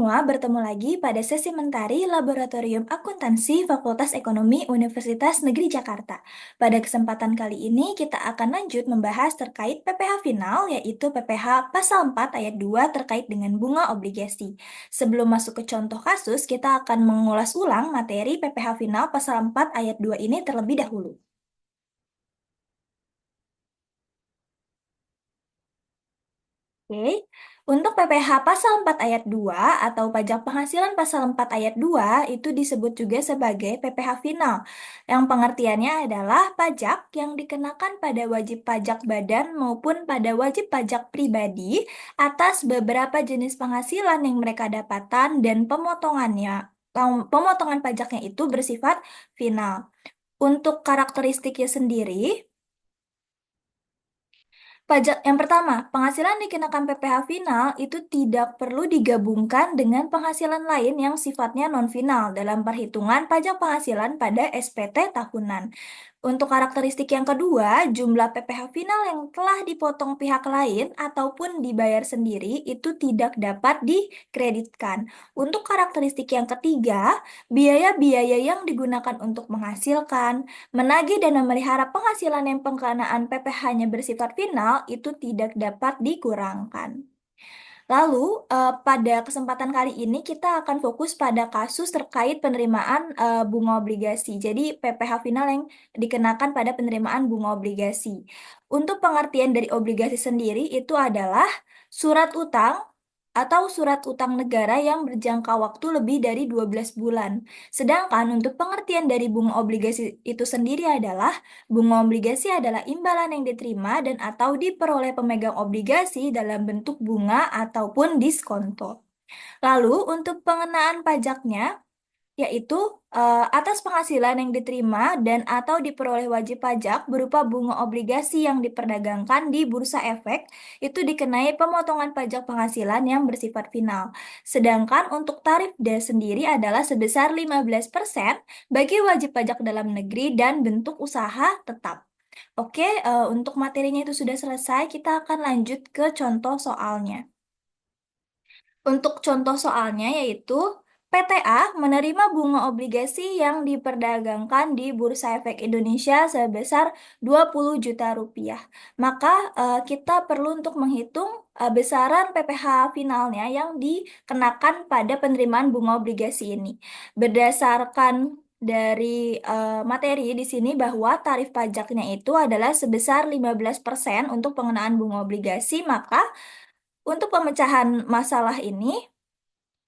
semua, bertemu lagi pada sesi mentari Laboratorium Akuntansi Fakultas Ekonomi Universitas Negeri Jakarta. Pada kesempatan kali ini kita akan lanjut membahas terkait PPh final, yaitu PPh Pasal 4 Ayat 2 terkait dengan bunga obligasi. Sebelum masuk ke contoh kasus, kita akan mengulas ulang materi PPh final Pasal 4 Ayat 2 ini terlebih dahulu. Oke, untuk PPh Pasal 4 Ayat 2 atau pajak penghasilan Pasal 4 Ayat 2 itu disebut juga sebagai PPh final, yang pengertiannya adalah pajak yang dikenakan pada wajib pajak badan maupun pada wajib pajak pribadi atas beberapa jenis penghasilan yang mereka dapatkan dan pemotongan pajaknya itu bersifat final. Untuk karakteristiknya sendiri, pajak yang pertama, penghasilan dikenakan PPh final itu tidak perlu digabungkan dengan penghasilan lain yang sifatnya non-final dalam perhitungan pajak penghasilan pada SPT tahunan. Untuk karakteristik yang kedua, jumlah PPh final yang telah dipotong pihak lain ataupun dibayar sendiri itu tidak dapat dikreditkan. Untuk karakteristik yang ketiga, biaya-biaya yang digunakan untuk menghasilkan, menagih dan memelihara penghasilan yang pengenaan PPh-nya bersifat final itu tidak dapat dikurangkan. Lalu, pada kesempatan kali ini kita akan fokus pada kasus terkait penerimaan bunga obligasi. Jadi, PPh final yang dikenakan pada penerimaan bunga obligasi. Untuk pengertian dari obligasi sendiri itu adalah surat utang atau surat utang negara yang berjangka waktu lebih dari 12 bulan. Sedangkan untuk pengertian dari bunga obligasi itu sendiri adalah bunga obligasi adalah imbalan yang diterima dan atau diperoleh pemegang obligasi dalam bentuk bunga ataupun diskonto. Lalu untuk pengenaan pajaknya yaitu atas penghasilan yang diterima dan atau diperoleh wajib pajak berupa bunga obligasi yang diperdagangkan di bursa efek itu dikenai pemotongan pajak penghasilan yang bersifat final. Sedangkan untuk tarif D sendiri adalah sebesar 15% bagi wajib pajak dalam negeri dan bentuk usaha tetap. Oke, untuk materinya itu sudah selesai, kita akan lanjut ke contoh soalnya. Untuk contoh soalnya yaitu PTA menerima bunga obligasi yang diperdagangkan di Bursa Efek Indonesia sebesar 20 juta rupiah. Maka kita perlu untuk menghitung besaran PPh finalnya yang dikenakan pada penerimaan bunga obligasi ini. Berdasarkan dari materi di sini bahwa tarif pajaknya itu adalah sebesar 15% untuk pengenaan bunga obligasi, maka untuk pemecahan masalah ini,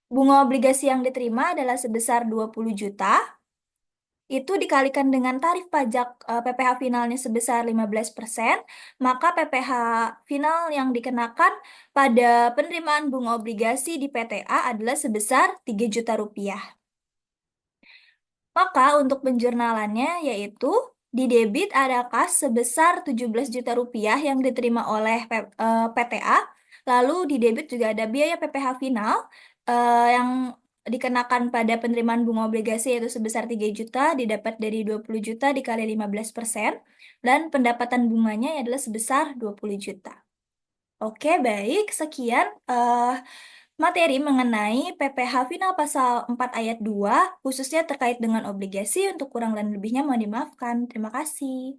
bunga obligasi yang diterima adalah sebesar 20 juta, itu dikalikan dengan tarif pajak PPh finalnya sebesar 15%, maka PPh final yang dikenakan pada penerimaan bunga obligasi di PTA adalah sebesar 3 juta rupiah. Maka untuk penjurnalannya yaitu di debit ada kas sebesar 17 juta rupiah yang diterima oleh PTA. Lalu di debit juga ada biaya PPh final yang dikenakan pada penerimaan bunga obligasi yaitu sebesar 3 juta didapat dari 20 juta dikali 15% dan pendapatan bunganya adalah sebesar 20 juta. Oke, baik. Sekian materi mengenai PPh Final Pasal 4 Ayat 2, khususnya terkait dengan obligasi. Untuk kurang dan lebihnya mohon dimaafkan. Terima kasih.